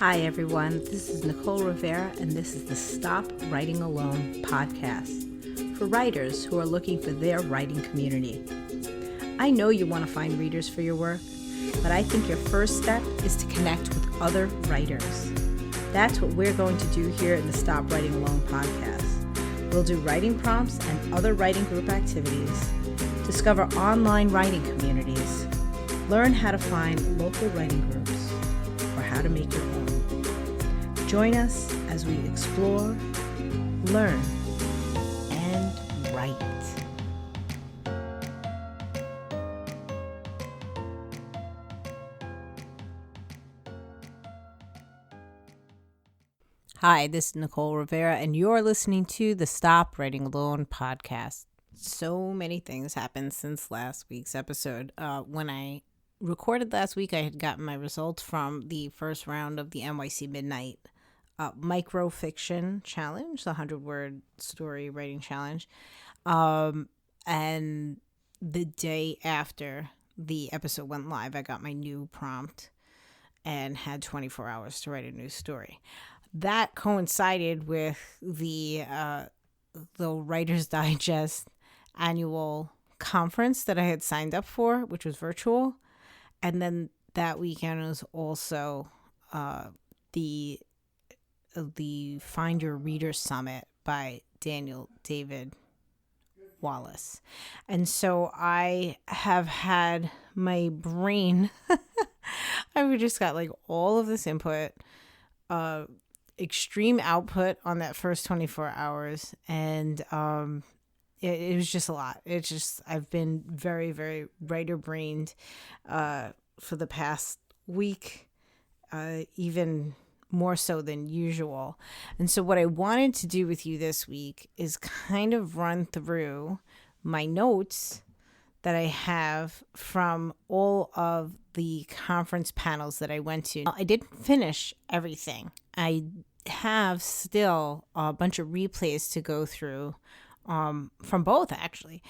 Hi, everyone. This is Nicole Rivera, and this is the Stop Writing Alone podcast for writers who are looking for their writing community. I know you want to find readers for your work, but I think your first step is to connect with other writers. That's what we're going to do here in the Stop Writing Alone podcast. We'll do writing prompts and other writing group activities, discover online writing communities, learn how to find local writing groups, or how to make your own. Join us as we explore, learn, and write. Hi, this is Nicole Rivera, and you're listening to the Stop Writing Alone podcast. So many things happened since last week's episode. When I recorded last week, I had gotten my results from the first round of the NYC Midnight microfiction challenge, the 100-word story writing challenge. And the day after the episode went live, I got my new prompt and had 24 hours to write a new story. That coincided with the Writer's Digest annual conference that I had signed up for, which was virtual. And then that weekend was also the Find Your Reader Summit by David Wallace. And so I have had my brain, I've just got like all of this input, extreme output on that first 24 hours. And it was just a lot. I've been very, very writer brained for the past week, even more so than usual. And so what I wanted to do with you this week is kind of run through my notes that I have from all of the conference panels that I went to. I didn't finish everything. I have still a bunch of replays to go through from both, actually.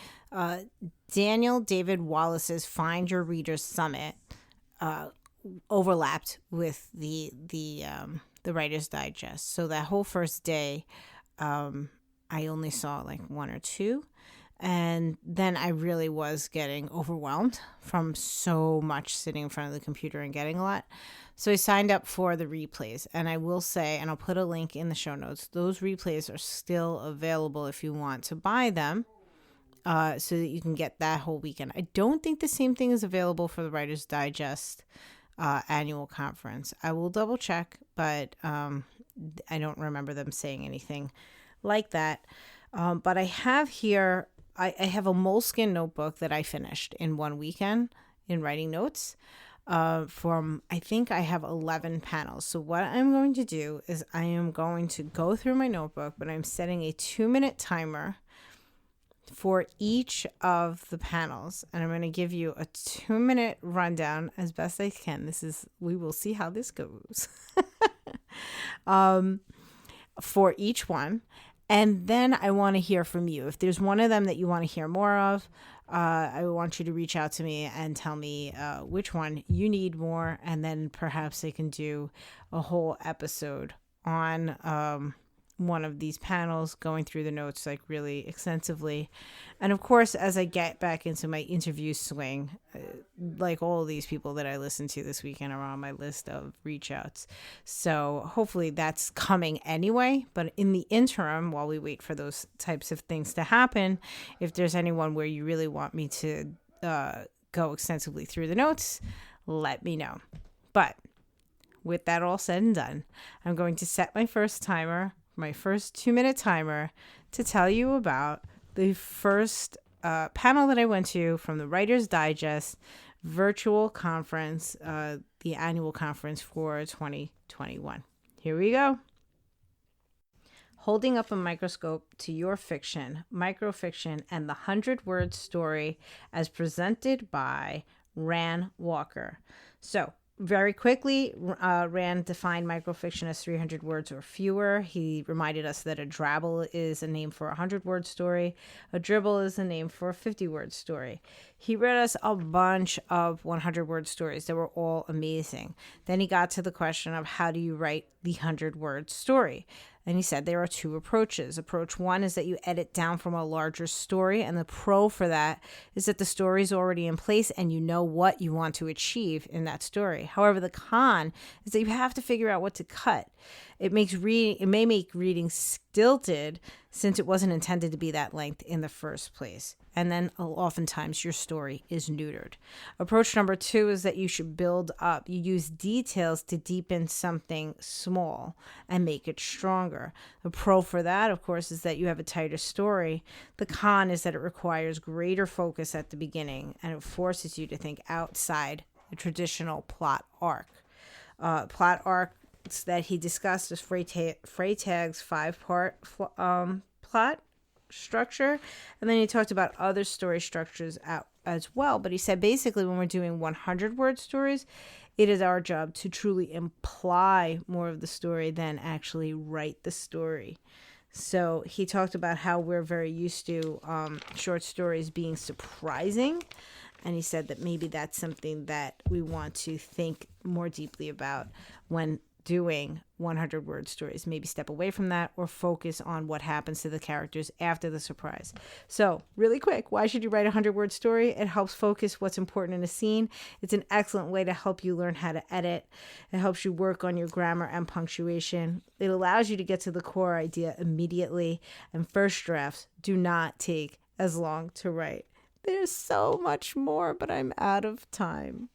David Wallace's Find Your Reader Summit overlapped with the Writer's Digest. So that whole first day, I only saw like one or two. And then I really was getting overwhelmed from so much sitting in front of the computer and getting a lot. So I signed up for the replays. And I will say, and I'll put a link in the show notes, those replays are still available if you want to buy them, so that you can get that whole weekend. I don't think the same thing is available for the Writer's Digest annual conference. I will double check, but I don't remember them saying anything like that. But I have here, I have a moleskin notebook that I finished in one weekend in writing notes from, I think I have 11 panels. So what I'm going to do is I am going to go through my notebook, but I'm setting a 2-minute timer for each of the panels, and I'm going to give you a 2-minute rundown as best I can. We will see how this goes for each one. And then I want to hear from you. If there's one of them that you want to hear more of, I want you to reach out to me and tell me which one you need more. And then perhaps I can do a whole episode on one of these panels, going through the notes like really extensively. And of course, as I get back into my interview swing, like all of these people that I listened to this weekend are on my list of reach outs. So hopefully that's coming anyway. But in the interim, while we wait for those types of things to happen, if there's anyone where you really want me to go extensively through the notes, let me know. But with that all said and done, I'm going to set my first 2-minute timer to tell you about the first panel that I went to from the Writer's Digest virtual conference, the annual conference for 2021. Here we go. Holding up a microscope to your fiction, microfiction, and the 100-word story as presented by Ran Walker. So very quickly, Rand defined microfiction as 300 words or fewer. He reminded us that a drabble is a name for a 100-word story. A dribble is a name for a 50-word story. He read us a bunch of 100-word stories that were all amazing. Then he got to the question of how do you write the 100-word story? And he said there are two approaches. Approach one is that you edit down from a larger story. And the pro for that is that the story is already in place and you know what you want to achieve in that story. However, the con is that you have to figure out what to cut. It may make reading stilted since it wasn't intended to be that length in the first place. And then oftentimes your story is neutered. Approach number two is that you should build up. You use details to deepen something small and make it stronger. The pro for that, of course, is that you have a tighter story. The con is that it requires greater focus at the beginning and it forces you to think outside the traditional plot arc. Plot arcs that he discussed is Freytag's 5-part plot structure, and then he talked about other story structures as well. But he said basically when we're doing 100-word stories, it is our job to truly imply more of the story than actually write the story. So he talked about how we're very used to short stories being surprising, and he said that maybe that's something that we want to think more deeply about when doing 100-word stories. Maybe step away from that or focus on what happens to the characters after the surprise. So really quick, why should you write a 100-word story? It helps focus what's important in a scene. It's an excellent way to help you learn how to edit. It helps you work on your grammar and punctuation. It allows you to get to the core idea immediately. And first drafts do not take as long to write. There's so much more, but I'm out of time.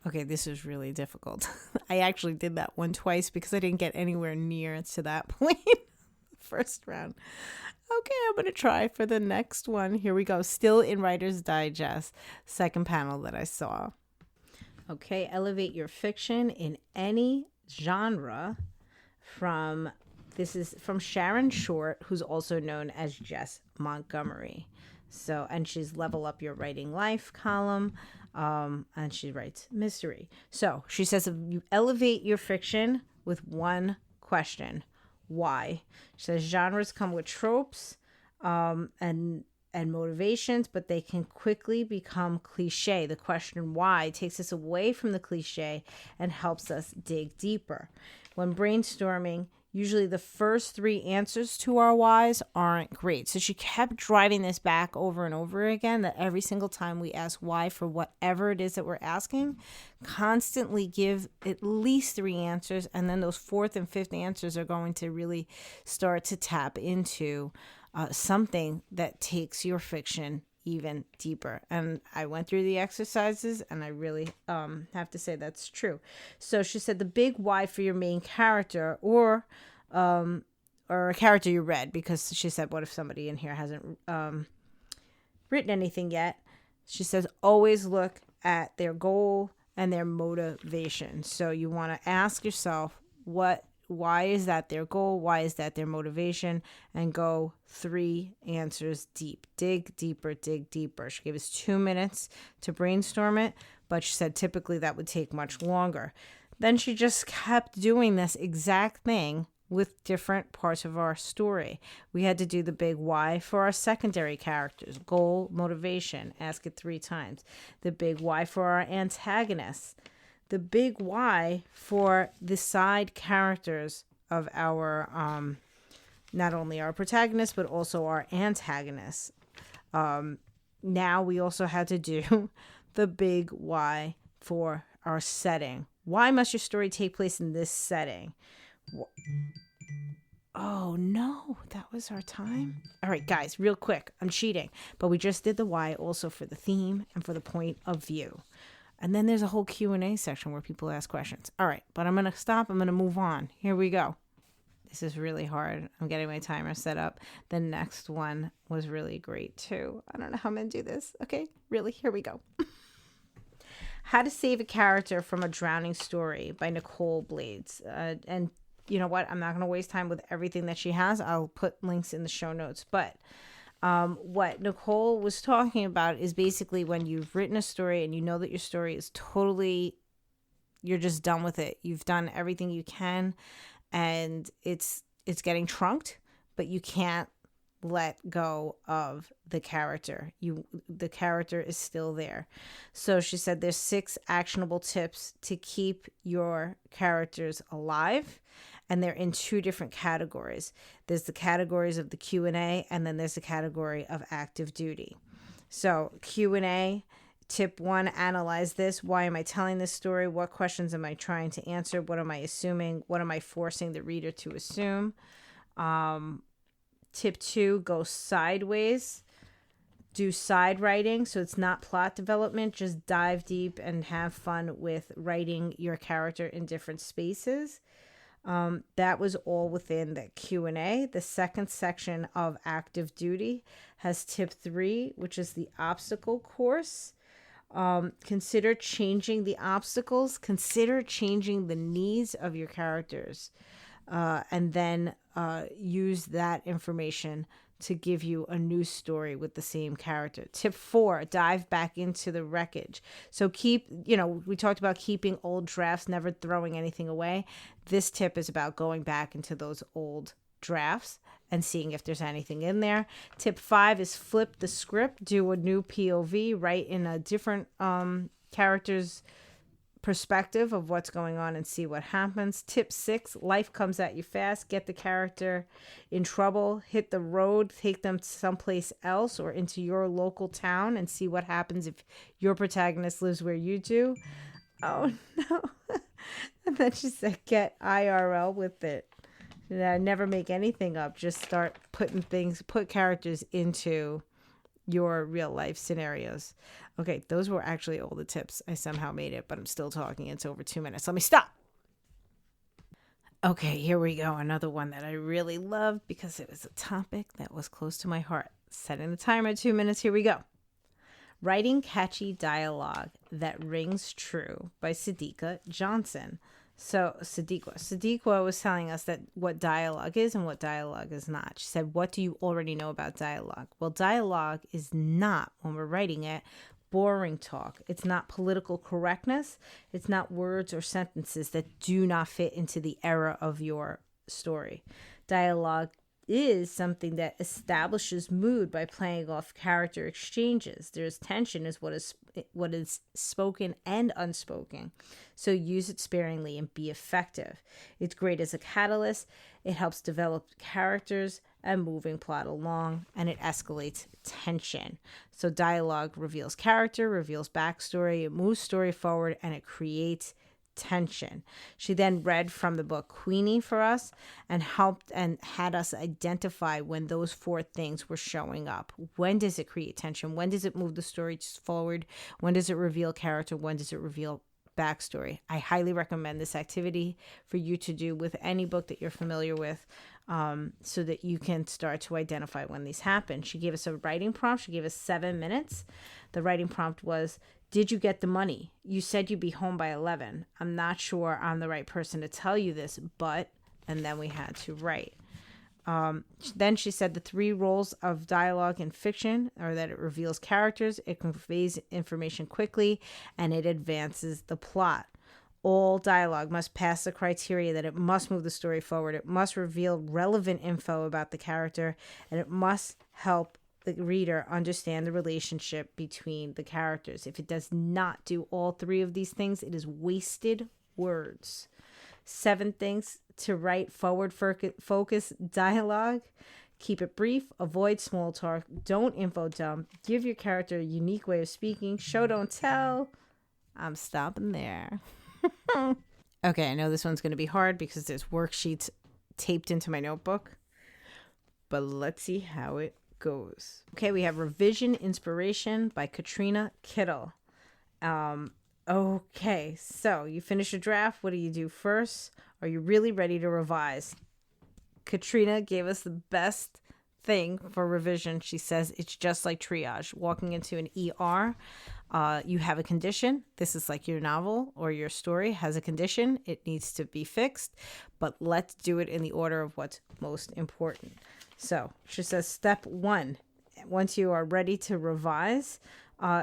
Okay, this is really difficult. I actually did that one twice because I didn't get anywhere near to that point. First round. Okay, I'm going to try for the next one. Here we go. Still in Writer's Digest, second panel that I saw. Okay, elevate your fiction in any genre this is from Sharon Short, who's also known as Jess Montgomery. So, and she's Level Up Your Writing Life column. And she writes mystery. So she says, if you elevate your fiction with one question, why? She says genres come with tropes and motivations, but they can quickly become cliche. The question why takes us away from the cliche and helps us dig deeper. When brainstorming, usually the first 3 answers to our whys aren't great. So she kept driving this back over and over again, that every single time we ask why for whatever it is that we're asking, constantly give at least 3 answers. And then those 4th and 5th answers are going to really start to tap into something that takes your fiction even deeper. And I went through the exercises and I really have to say that's true. So she said the big why for your main character or a character you read, because she said, what if somebody in here hasn't written anything yet? She says, always look at their goal and their motivation. So you want to ask yourself, why is that their goal? Why is that their motivation? And go 3 answers deep. Dig deeper, dig deeper. She gave us 2 minutes to brainstorm it, but she said typically that would take much longer. Then she just kept doing this exact thing with different parts of our story. We had to do the big why for our secondary characters. Goal, motivation. Ask it 3 times. The big why for our antagonists. The big why for the side characters of our, not only our protagonists, but also our antagonists. Now we also had to do the big why for our setting. Why must your story take place in this setting? Oh no, that was our time. All right, guys, real quick. I'm cheating, but we just did the why also for the theme and for the point of view. And then there's a whole Q&A section where people ask questions. All right, but I'm going to stop. I'm going to move on. Here we go. This is really hard. I'm getting my timer set up. The next one was really great too. I don't know how I'm going to do this. Okay, really? Here we go. How to Save a Character from a Drowning Story by Nicole Blades. And you know what? I'm not going to waste time with everything that she has. I'll put links in the show notes. But what Nicole was talking about is basically when you've written a story and you know that your story is totally you're just done with it. You've done everything you can, and it's getting trunked, but you can't let go of the character. The character is still there. So she said there's 6 actionable tips to keep your characters alive, and they're in 2 different categories. There's the categories of the Q&A, and then there's the category of active duty. So Q&A, tip 1, analyze this. Why am I telling this story? What questions am I trying to answer? What am I assuming? What am I forcing the reader to assume? Tip 2, go sideways. Do side writing. So it's not plot development. Just dive deep and have fun with writing your character in different spaces. That was all within the Q&A. The second section of active duty has tip 3, which is the obstacle course. Consider changing the obstacles. Consider changing the needs of your characters. And then use that information to give you a new story with the same character. Tip 4, dive back into the wreckage. So we talked about keeping old drafts, never throwing anything away. This tip is about going back into those old drafts and seeing if there's anything in there. Tip 5 is flip the script, do a new POV, write in a different character's perspective of what's going on and see what happens. Tip 6, life comes at you fast. Get the character in trouble, hit the road, take them someplace else or into your local town and see what happens if your protagonist lives where you do. Oh no. And then she said, get IRL with it. Never make anything up. Just start put characters into your real life scenarios. Okay, those were actually all the tips. I somehow made it, but I'm still talking. It's over 2 minutes. Let me stop. Okay, here we go. Another one that I really loved because it was a topic that was close to my heart. Setting the timer at 2 minutes. Here we go. Writing catchy dialogue that rings true by Sadiqa Johnson. So Sadiqa was telling us that what dialogue is and what dialogue is not. She said, what do you already know about dialogue? Well, dialogue is not, when we're writing it, boring talk. It's not political correctness. It's not words or sentences that do not fit into the era of your story. Dialogue is something that establishes mood by playing off character exchanges. There's tension is what is spoken and unspoken. So use it sparingly and be effective. It's great as a catalyst. It helps develop characters and moving plot along, and it escalates tension. So dialogue reveals character, reveals backstory, it moves story forward, and it creates tension. She then read from the book Queenie for us and helped and had us identify when those 4 things were showing up. When does it create tension? When does it move the story forward? When does it reveal character? When does it reveal backstory? I highly recommend this activity for you to do with any book that you're familiar with, so that you can start to identify when these happen. She gave us a writing prompt. She gave us 7 minutes. The writing prompt was, did you get the money? You said you'd be home by 11. I'm not sure I'm the right person to tell you this, but, and then we had to write. Then she said the 3 roles of dialogue in fiction are that it reveals characters, it conveys information quickly, and it advances the plot. All dialogue must pass the criteria that it must move the story forward. It must reveal relevant info about the character, and it must help the reader understand the relationship between the characters. If it does not do all 3 of these things, it is wasted words. 7 things to write forward focus dialogue. Keep it brief. Avoid small talk. Don't info dump. Give your character a unique way of speaking. Show, don't tell. I'm stopping there. Okay, I know this one's going to be hard because there's worksheets taped into my notebook, but let's see how it goes. Okay, we have Revision Inspiration by Katrina Kittle. Okay, so you finish a draft. What do you do first? Are you really ready to revise? Katrina gave us the best thing for revision. She says it's just like triage. Walking into an ER, you have a condition. This is like your novel or your story has a condition. It needs to be fixed, but let's do it in the order of what's most important. So she says step 1, once you are ready to revise,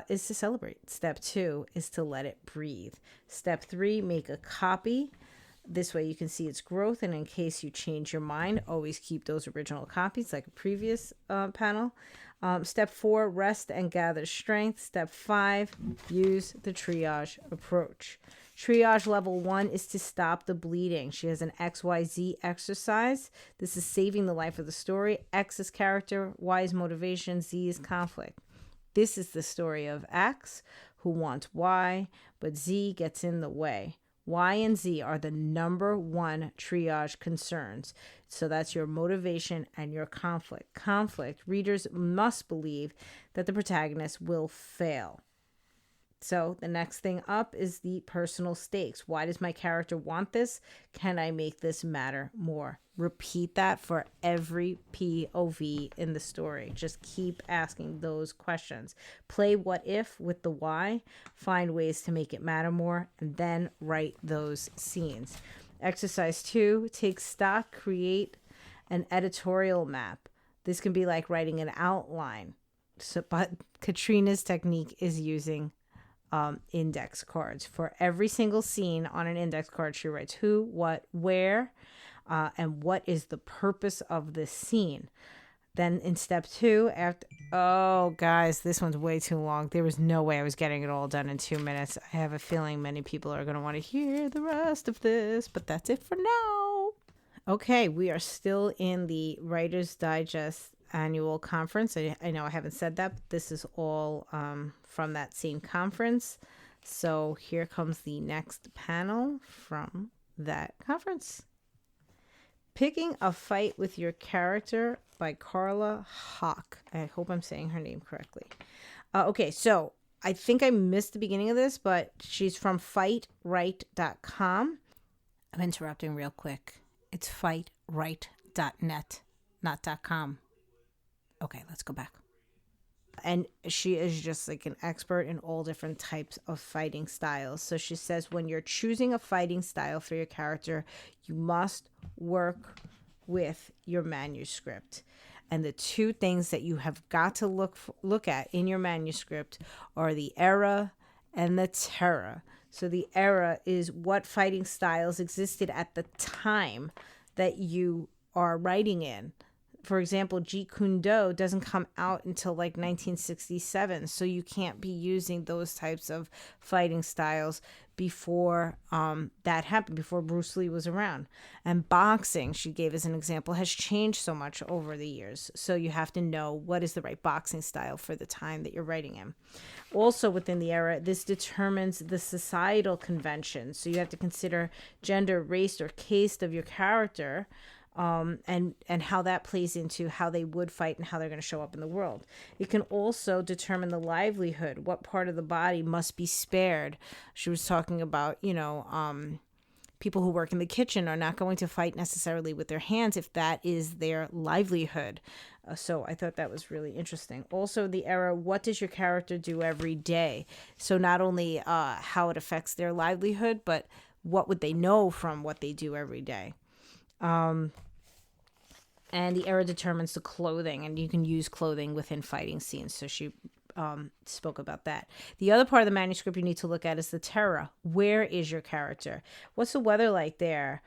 is to celebrate. Step 2 is to let it breathe. Step 3, make a copy. This way you can see its growth, and in case you change your mind, always keep those original copies like a previous panel. Step 4, rest and gather strength. Step 5, use the triage approach. Triage level 1 is to stop the bleeding. She has an XYZ exercise. This is saving the life of the story. X is character, Y is motivation, Z is conflict. This is the story of X who wants Y, but Z gets in the way. Y and Z are the number one triage concerns. So that's your motivation and your conflict. Conflict, readers must believe that the protagonist will fail. So the next thing up is the personal stakes. Why does my character want this? Can I make this matter more? Repeat that for every POV in the story. Just keep asking those questions. Play what if with the why. Find ways to make it matter more, and then write those scenes. Exercise 2, take stock, create an editorial map. This can be like writing an outline. But Katrina's technique is using index cards. For every single scene on an index card, she writes who, what, where, and what is the purpose of this scene. Then in step 2, oh guys, this one's way too long. There was no way I was getting it all done in 2 minutes. I have a feeling many people are going to want to hear the rest of this, but that's it for now. Okay, we are still in the Writer's Digest annual conference. I know I haven't said that, but this is all from that same conference. So here comes the next panel from that conference. Picking a Fight with Your Character by Carla Hawk. I hope I'm saying her name correctly. Okay, so I think I missed the beginning of this, but she's from fightright.com. I'm interrupting real quick. It's fightright.net, not .com. Okay, let's go back. And she is just like an expert in all different types of fighting styles. So she says when you're choosing a fighting style for your character, you must work with your manuscript. And the two things that you have got to look at in your manuscript are the era and the terror. So the era is what fighting styles existed at the time that you are writing in. For example, Jeet Kune Do doesn't come out until like 1967, so you can't be using those types of fighting styles before that happened, before Bruce Lee was around. And boxing, she gave as an example, has changed so much over the years, so you have to know what is the right boxing style for the time that you're writing in. Also within the era, this determines the societal conventions, so you have to consider gender, race, or caste of your character, and how that plays into how they would fight and how they're going to show up in the world. It can also determine the livelihood, what part of the body must be spared. She was talking about, people who work in the kitchen are not going to fight necessarily with their hands if that is their livelihood. So I thought that was really interesting. Also, the era, what does your character do every day? So not only how it affects their livelihood, but what would they know from what they do every day? And the era determines the clothing, and you can use clothing within fighting scenes. So she spoke about that. The other part of the manuscript you need to look at is the terror. Where is your character? What's the weather like there?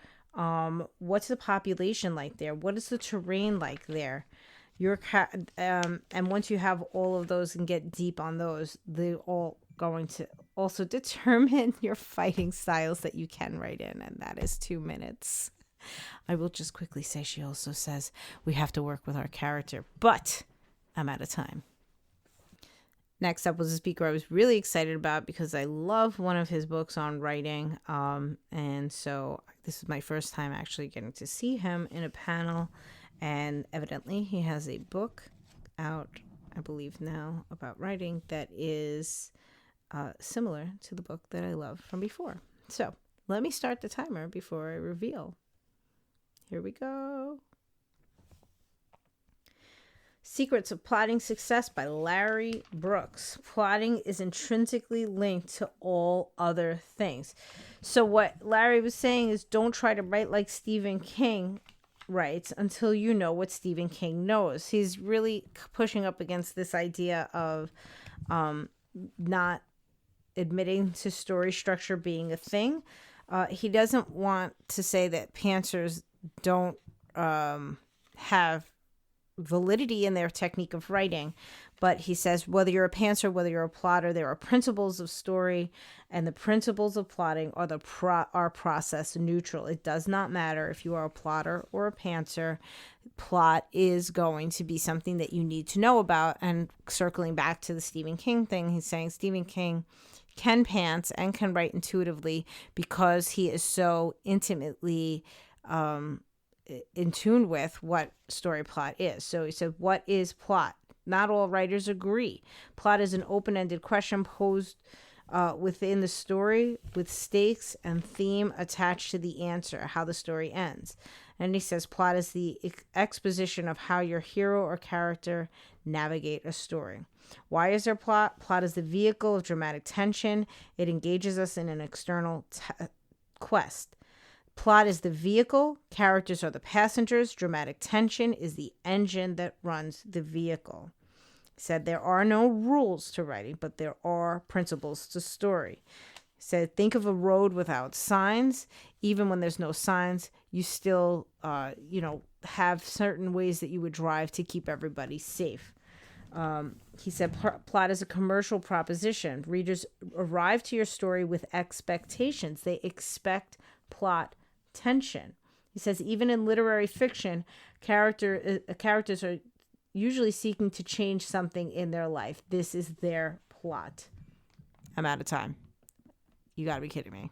What's the population like there? What is the terrain like there? And once you have all of those and get deep on those, they're all going to also determine your fighting styles that you can write in, and that is 2 minutes. I will just quickly say she also says we have to work with our character, but I'm out of time. Next up was a speaker I was really excited about because I love one of his books on writing. And so this is my first time actually getting to see him in a panel. And evidently he has a book out, I believe now, about writing that is similar to the book that I love from before. So let me start the timer before I reveal. Here we go. Secrets of Plotting Success by Larry Brooks. Plotting is intrinsically linked to all other things. So what Larry was saying is don't try to write like Stephen King writes until you know what Stephen King knows. He's really pushing up against this idea of not admitting to story structure being a thing. He doesn't want to say that pantsers don't have validity in their technique of writing, but he says whether you're a pantser, whether you're a plotter, there are principles of story, and the principles of plotting are process neutral. It does not matter if you are a plotter or a pantser. Plot is going to be something that you need to know about. And circling back to the Stephen King thing, he's saying Stephen King can pants and can write intuitively because he is so intimately in tune with what story plot is. So he said, what is plot? Not all writers agree. Plot is an open-ended question posed within the story with stakes and theme attached to the answer, how the story ends. And he says plot is the exposition of how your hero or character navigate a story. Why is there plot? Plot is the vehicle of dramatic tension. It engages us in an external quest. Plot is the vehicle, characters are the passengers, dramatic tension is the engine that runs the vehicle. He said there are no rules to writing, but there are principles to story. He said think of a road without signs. Even when there's no signs, you still, have certain ways that you would drive to keep everybody safe. He said plot is a commercial proposition. Readers arrive to your story with expectations. They expect plot tension. He says even in literary fiction, characters are usually seeking to change something in their life. This is their plot. I'm out of time. You gotta be kidding me.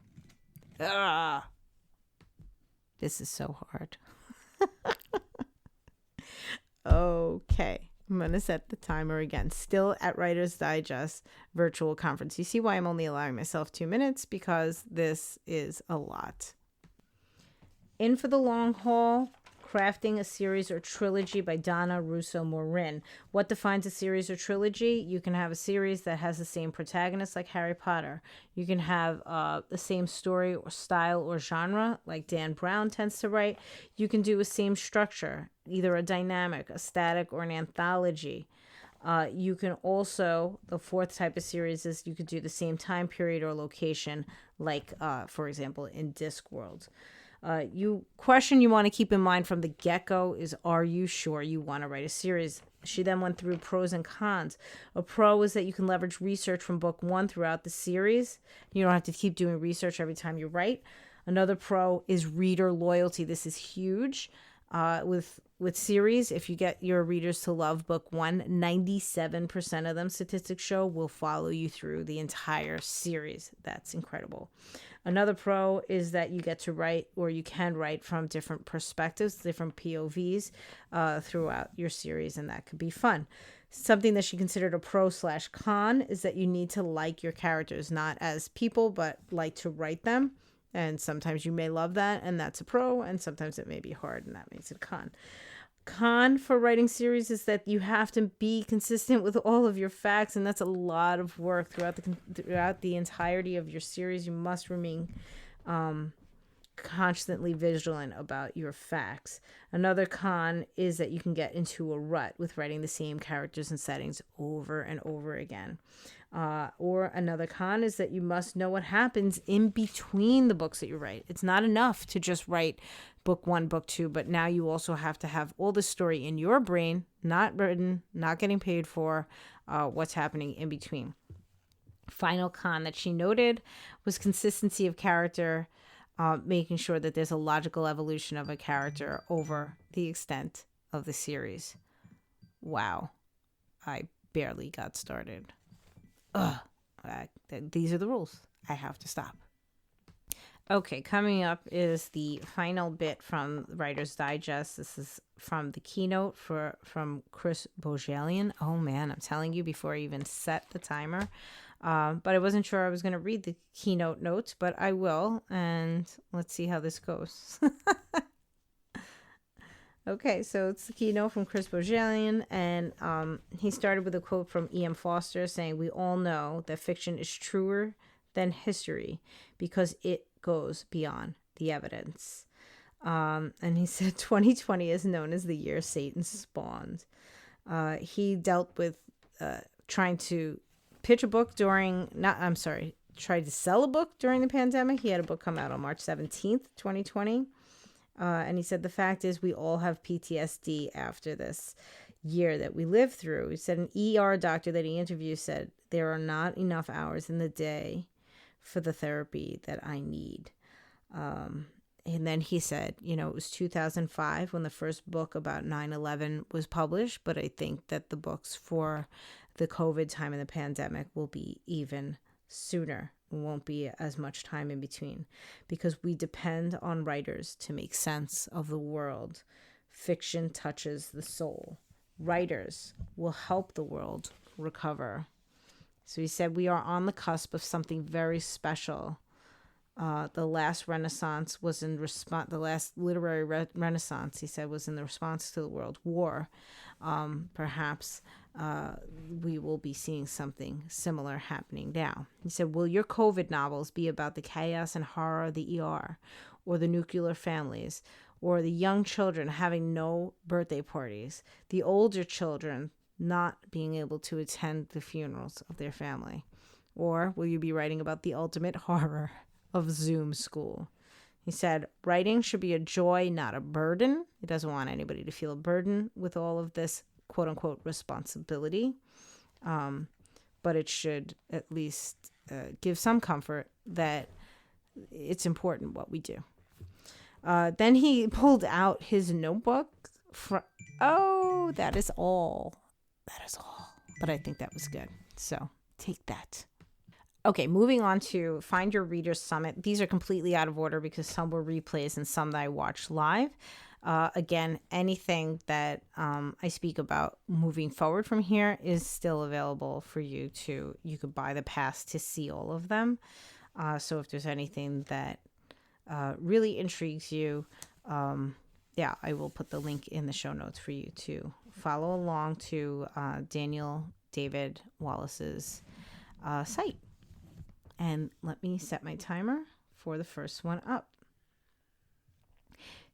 This is so hard. Okay. I'm going to set the timer again. Still at Writer's Digest virtual conference. You see why I'm only allowing myself 2 minutes? Because this is a lot. In for the Long Haul, Crafting a Series or Trilogy by Donna Russo Morin. What defines a series or trilogy? You can have a series that has the same protagonist like Harry Potter. You can have the same story or style or genre like Dan Brown tends to write. You can do a same structure, either a dynamic, a static, or an anthology. You can also, the fourth type of series is you could do the same time period or location like, for example, in Discworld. Question you want to keep in mind from the get-go is, are you sure you want to write a series? She then went through pros and cons. A pro is that you can leverage research from book one throughout the series. You don't have to keep doing research every time you write. Another pro is reader loyalty. This is huge. With series, if you get your readers to love book one, 97% of them, statistics show, will follow you through the entire series. That's incredible. Another pro is that you get to write, or you can write from different perspectives, different POVs throughout your series, and that could be fun. Something that she considered a pro/con is that you need to like your characters, not as people, but like to write them. And sometimes you may love that, and that's a pro, and sometimes it may be hard, and that makes it a con. Con for writing series is that you have to be consistent with all of your facts, and that's a lot of work throughout the entirety of your series. You must remain constantly vigilant about your facts. Another con is that you can get into a rut with writing the same characters and settings over and over again. Or another con is that you must know what happens in between the books that you write. It's not enough to just write book one, book two, but now you also have to have all the story in your brain, not written, not getting paid for, what's happening in between. Final con that she noted was consistency of character, making sure that there's a logical evolution of a character over the extent of the series. Wow. I barely got started. These are the rules. I have to stop. Okay, coming up is the final bit from Writer's Digest. This is from the Keynote from Chris Bojelian. Oh man, I'm telling you before I even set the timer. But I wasn't sure I was going to read the Keynote notes, but I will. And let's see how this goes. Okay, so it's the Keynote from Chris Bojelian, and he started with a quote from E.M. Foster saying, "We all know that fiction is truer than history because it goes beyond the evidence." And he said 2020 is known as the year Satan spawned. He dealt with trying to pitch a book tried to sell a book during the pandemic. He had a book come out on March 17th, 2020. And he said, the fact is we all have PTSD after this year that we lived through. He said an ER doctor that he interviewed said, there are not enough hours in the day for the therapy that I need. And then he said, it was 2005 when the first book about 9/11 was published, but I think that the books for the COVID time and the pandemic will be even sooner. It won't be as much time in between because we depend on writers to make sense of the world. Fiction touches the soul. Writers will help the world recover. So he said, we are on the cusp of something very special. The last Renaissance was in response, the last literary Renaissance, he said, was in the response to the World War. Perhaps we will be seeing something similar happening now. He said, will your COVID novels be about the chaos and horror of the ER, or the nuclear families, or the young children having no birthday parties, the older children not being able to attend the funerals of their family? Or will you be writing about the ultimate horror of Zoom school? He said, writing should be a joy, not a burden. He doesn't want anybody to feel a burden with all of this quote unquote responsibility. But it should at least give some comfort that it's important what we do. Then he pulled out his notebook. That is all. That is all. But I think that was good. So take that. Okay, moving on to Find Your Readers Summit. These are completely out of order because some were replays and some that I watched live. Again, anything that I speak about moving forward from here is still available for you to, you could buy the pass to see all of them. So if there's anything that really intrigues you, I will put the link in the show notes for you to follow along to Daniel David Wallace's site. And let me set my timer for the first one up.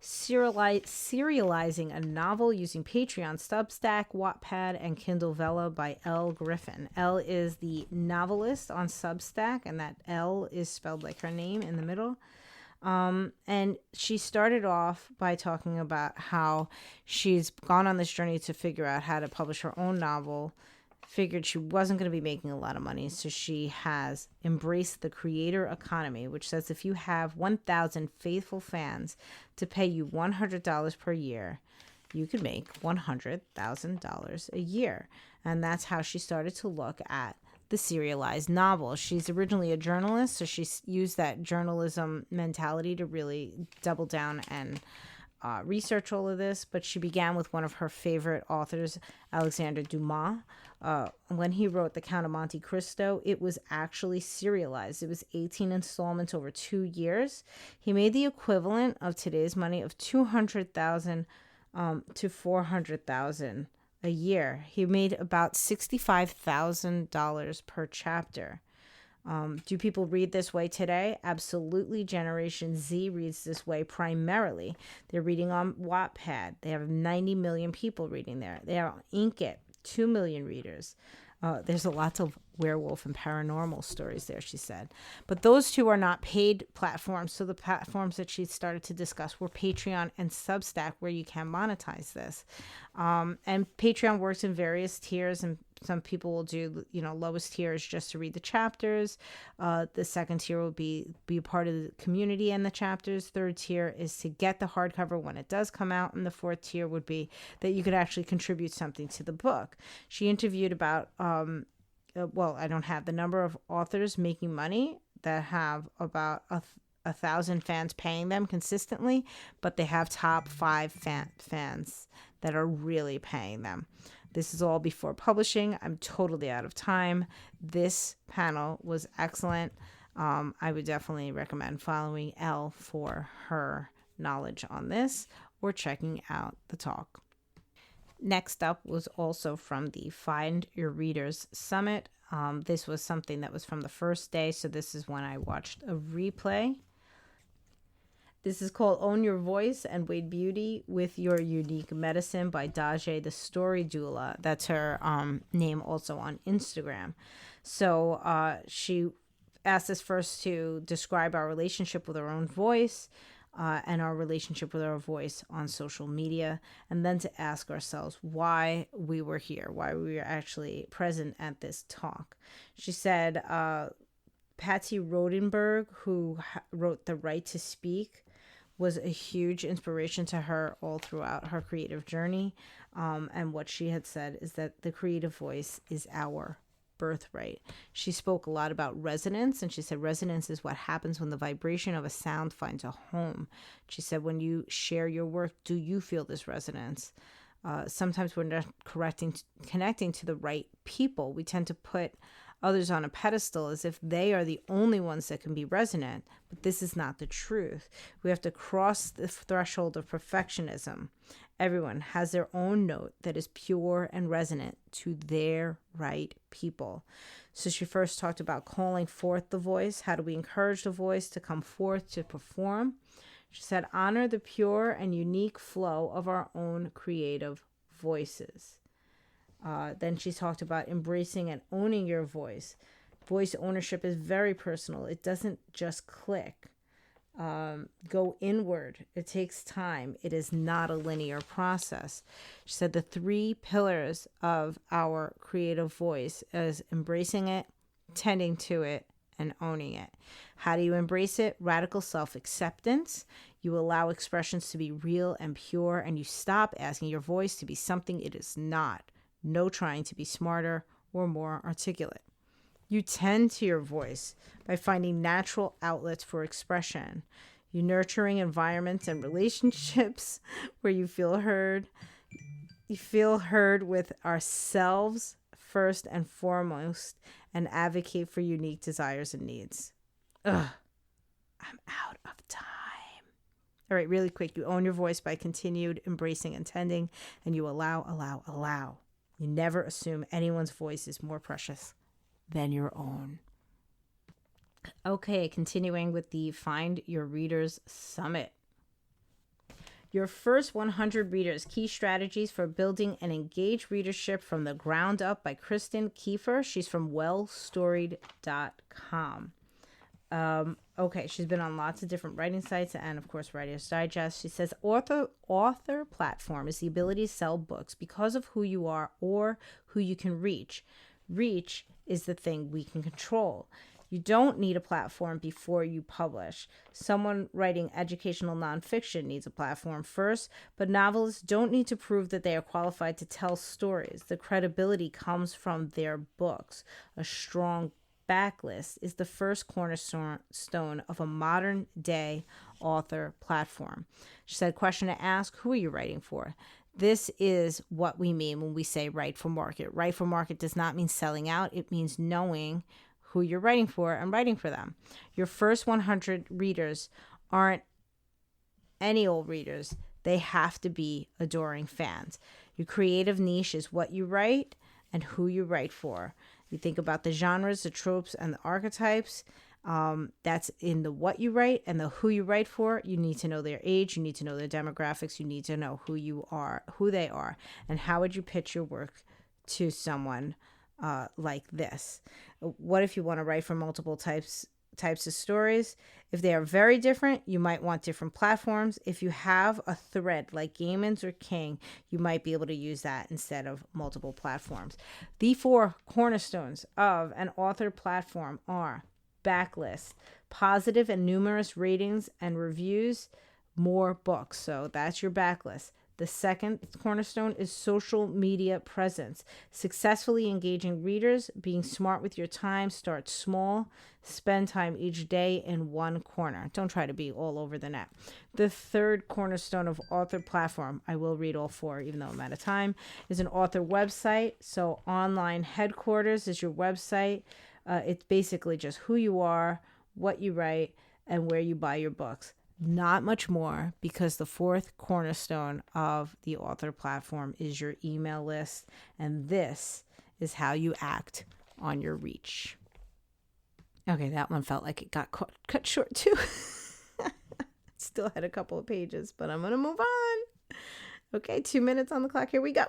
Serializing a novel using Patreon, Substack, Wattpad, and Kindle Vella by Elle Griffin. Elle is the novelist on Substack, and that L is spelled like her name in the middle. And she started off by talking about how she's gone on this journey to figure out how to publish her own novel, figured she wasn't going to be making a lot of money, so she has embraced the creator economy, which says if you have 1,000 faithful fans to pay you $100 per year, you could make $100,000 a year. And that's how she started to look at the serialized novel. She's originally a journalist, so she's used that journalism mentality to really double down and research all of this. But she began with one of her favorite authors, Alexander Dumas. When he wrote The Count of Monte Cristo, it was actually serialized. It was 18 installments over 2 years. He made the equivalent of today's money of $200,000 to $400,000 a year. He made about $65,000 per chapter. Do people read this way today? Absolutely. Generation Z reads this way primarily. They're reading on Wattpad. They have 90 million people reading there. They are on Inkit, 2 million readers. There's a lot of werewolf and paranormal stories there, she said. But those two are not paid platforms. So the platforms that she started to discuss were Patreon and Substack, where you can monetize this. And Patreon works in various tiers, and some people will do, lowest tier is just to read the chapters. The second tier will be a part of the community and the chapters. Third tier is to get the hardcover when it does come out. And the fourth tier would be that you could actually contribute something to the book. She interviewed about, I don't have the number of authors making money that have about 1,000 fans paying them consistently, but they have top 5 fans that are really paying them. This is all before publishing. I'm totally out of time. This panel was excellent. I would definitely recommend following Elle for her knowledge on this or checking out the talk. Next up was also from the Find Your Readers Summit. This was something that was from the first day, so this is when I watched a replay. This is called Own Your Voice and Wade Beauty with Your Unique Medicine by Daje the Story Doula. That's her name also on Instagram. So she asked us first to describe our relationship with our own voice, and our relationship with our voice on social media, and then to ask ourselves why we were here, why we were actually present at this talk. She said Patsy Rodenberg, who wrote The Right to Speak, was a huge inspiration to her all throughout her creative journey. And what she had said is that the creative voice is our birthright. She spoke a lot about resonance, and she said resonance is what happens when the vibration of a sound finds a home. She said when you share your work, do you feel this resonance? Sometimes we're not connecting to the right people. We tend to put others on a pedestal as if they are the only ones that can be resonant, but this is not the truth. We have to cross the threshold of perfectionism. Everyone has their own note that is pure and resonant to their right people. So she first talked about calling forth the voice. How do we encourage the voice to come forth to perform? She said, honor the pure and unique flow of our own creative voices. Then she talked about embracing and owning your voice. Voice ownership is very personal. It doesn't just click. Go inward. It takes time. It is not a linear process. She said the 3 pillars of our creative voice is embracing it, tending to it, and owning it. How do you embrace it? Radical self-acceptance. You allow expressions to be real and pure, and you stop asking your voice to be something it is not. No trying to be smarter or more articulate. You tend to your voice by finding natural outlets for expression. You nurturing environments and relationships where you feel heard. You feel heard with ourselves first and foremost, and advocate for unique desires and needs. I'm out of time. All right, really quick. You own your voice by continued embracing and tending, and you allow. You never assume anyone's voice is more precious than your own. Okay, continuing with the Find Your Readers Summit. Your first 100 readers, key strategies for building an engaged readership from the ground up by Kristen Kiefer. She's from wellstoried.com. Okay, she's been on lots of different writing sites and, of course, Writer's Digest. She says, author platform is the ability to sell books because of who you are or who you can reach. Reach is the thing we can control. You don't need a platform before you publish. Someone writing educational nonfiction needs a platform first, but novelists don't need to prove that they are qualified to tell stories. The credibility comes from their books. A strong backlist is the first cornerstone of a modern day author platform. She said, question to ask, who are you writing for? This is what we mean when we say write for market. Write for market does not mean selling out. It means knowing who you're writing for and writing for them. Your first 100 readers aren't any old readers. They have to be adoring fans. Your creative niche is what you write and who you write for. You think about the genres, the tropes, and the archetypes. That's in the what you write, and the who you write for. You need to know their age. You need to know their demographics. You need to know who you are, who they are, and how would you pitch your work to someone like this. What if you want to write for multiple types of stories? If they are very different, you might want different platforms. If you have a thread like Gaiman's or King, you might be able to use that instead of multiple platforms. The 4 cornerstones of an author platform are backlist, positive and numerous ratings and reviews, more books. So that's your backlist. The second cornerstone is social media presence. Successfully engaging readers, being smart with your time, start small, spend time each day in one corner. Don't try to be all over the net. The third cornerstone of author platform, I will read all 4 even though I'm out of time, is an author website. So online headquarters is your website. It's basically just who you are, what you write, and where you buy your books. Not much more, because the 4th cornerstone of the author platform is your email list, and this is how you act on your reach. Okay, that one felt like it got cut short too. Still had a couple of pages, but I'm going to move on. Okay, 2 minutes on the clock. Here we go.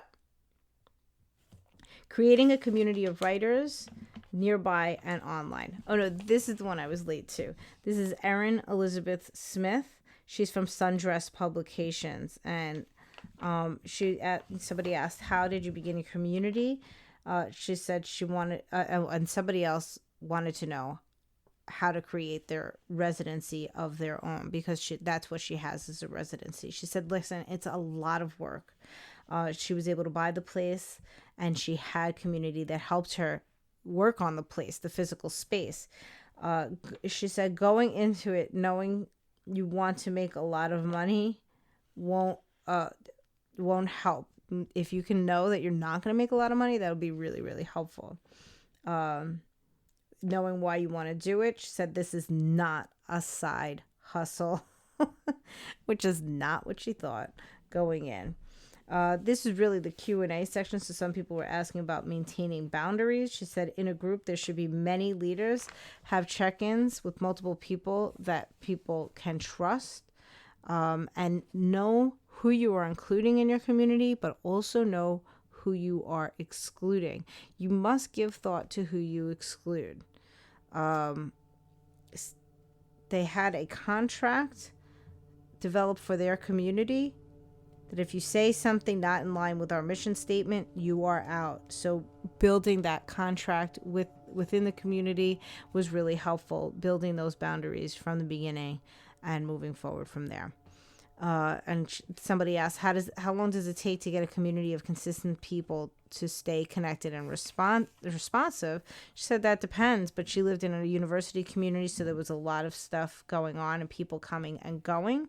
Creating a community of writers nearby and online. Oh no, this is the one I was late to. This is Erin Elizabeth Smith. She's from Sundress Publications, and somebody asked, how did you begin your community? She said she wanted, and somebody else wanted to know how to create their residency of their own, because that's what she has, is a residency. She said, listen, it's a lot of work. She was able to buy the place, and she had community that helped her work on the place, the physical space. She said going into it knowing you want to make a lot of money won't help. If you can know that you're not going to make a lot of money, that'll be really, really helpful. Knowing why you want to do it. She said this is not a side hustle, which is not what she thought going in. This is really the Q&A section. So some people were asking about maintaining boundaries. She said in a group, there should be many leaders, have check-ins with multiple people that people can trust, and know who you are including in your community, but also know who you are excluding. You must give thought to who you exclude. They had a contract developed for their community that if you say something not in line with our mission statement, you are out. So building that contract within the community was really helpful, building those boundaries from the beginning and moving forward from there. And somebody asked, how long does it take to get a community of consistent people to stay connected and responsive? She said that depends, but she lived in a university community, so there was a lot of stuff going on and people coming and going.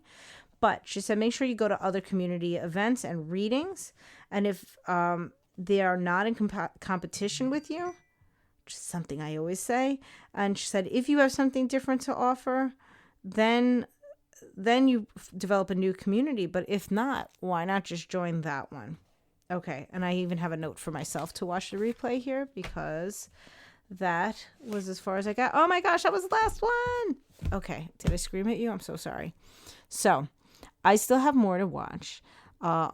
But she said, make sure you go to other community events and readings. And if they are not in competition with you, which is something I always say. And she said, if you have something different to offer, then you develop a new community. But if not, why not just join that one? Okay. And I even have a note for myself to watch the replay here, because that was as far as I got. Oh my gosh, that was the last one. Okay. Did I scream at you? I'm so sorry. So I still have more to watch,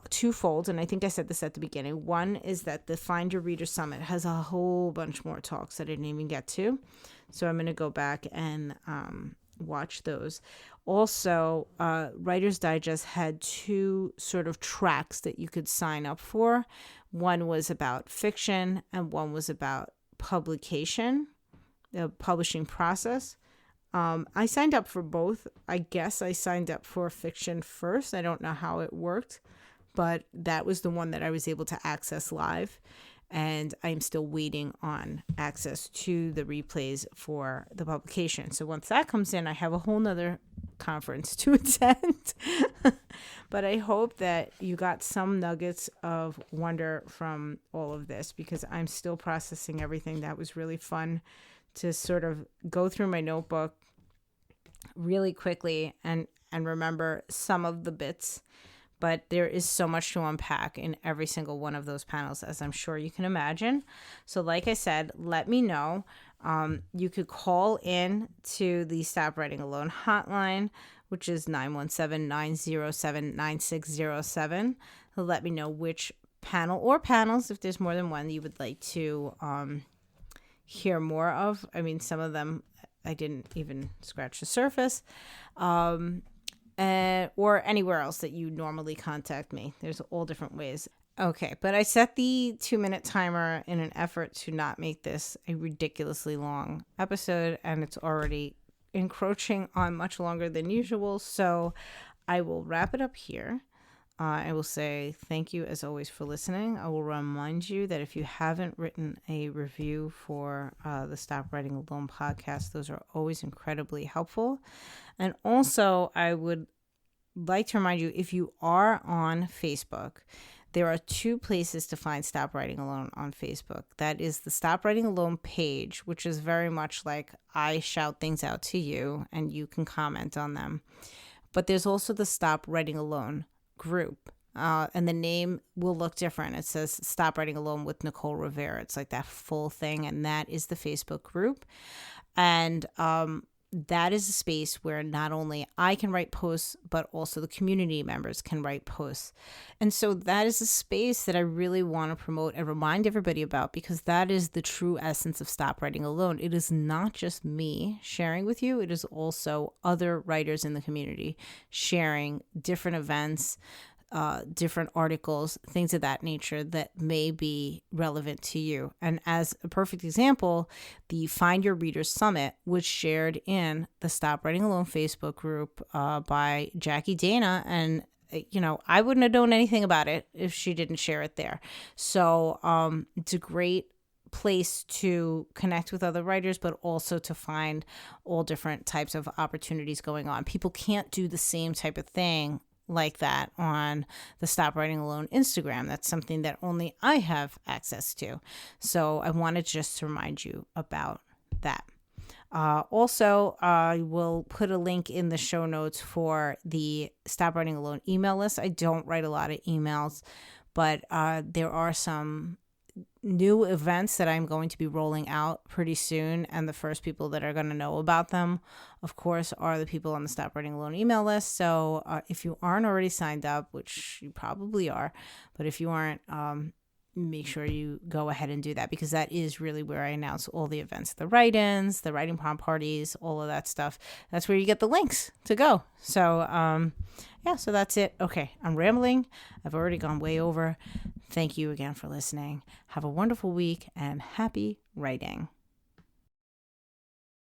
twofold, and I think I said this at the beginning. One is that the Find Your Reader Summit has a whole bunch more talks that I didn't even get to, so I'm going to go back and watch those. Also, Writer's Digest had two sort of tracks that you could sign up for. One was about fiction, and one was about publication, the publishing process. I signed up for both. I guess I signed up for fiction first. I don't know how it worked, but that was the one that I was able to access live. And I'm still waiting on access to the replays for the publication. So once that comes in, I have a whole nother conference to attend. But I hope that you got some nuggets of wonder from all of this, because I'm still processing everything. That was really fun to sort of go through my notebook really quickly and remember some of the bits. But there is so much to unpack in every single one of those panels, as I'm sure you can imagine. So like I said, let me know. You could call in to the Stop Writing Alone hotline, which is 917-907-9607. Let me know which panel or panels, if there's more than one, you would like to hear more of. I mean, some of them I didn't even scratch the surface. Or anywhere else that you normally contact me. There's all different ways. Okay, but I set the 2-minute timer in an effort to not make this a ridiculously long episode, and it's already encroaching on much longer than usual, so I will wrap it up here. I will say thank you as always for listening. I will remind you that if you haven't written a review for the Stop Writing Alone podcast, those are always incredibly helpful. And also, I would like to remind you, if you are on Facebook, there are two places to find Stop Writing Alone on Facebook. That is the Stop Writing Alone page, which is very much like I shout things out to you and you can comment on them. But there's also the Stop Writing Alone group, and the name will look different. It says Stop Writing Alone with Nicole Rivera. It's like that full thing, and that is the Facebook group. And that is a space where not only I can write posts, but also the community members can write posts. And so that is a space that I really want to promote and remind everybody about, because that is the true essence of Stop Writing Alone. It is not just me sharing with you. It is also other writers in the community sharing different events, different articles, things of that nature that may be relevant to you. And as a perfect example, the Find Your Readers Summit was shared in the Stop Writing Alone Facebook group by Jackie Dana. And, I wouldn't have known anything about it if she didn't share it there. So it's a great place to connect with other writers, but also to find all different types of opportunities going on. People can't do the same type of thing like that on the Stop Writing Alone Instagram. That's something that only I have access to. So I wanted just to remind you about that. Also, I will put a link in the show notes for the Stop Writing Alone email list. I don't write a lot of emails, but there are some new events that I'm going to be rolling out pretty soon. And the first people that are going to know about them, of course, are the people on the Stop Writing Alone email list. So if you aren't already signed up, which you probably are, but if you aren't, make sure you go ahead and do that, because that is really where I announce all the events, the write-ins, the writing prompt parties, all of that stuff. That's where you get the links to go. So, so that's it. Okay, I'm rambling. I've already gone way over. Thank you again for listening. Have a wonderful week and happy writing.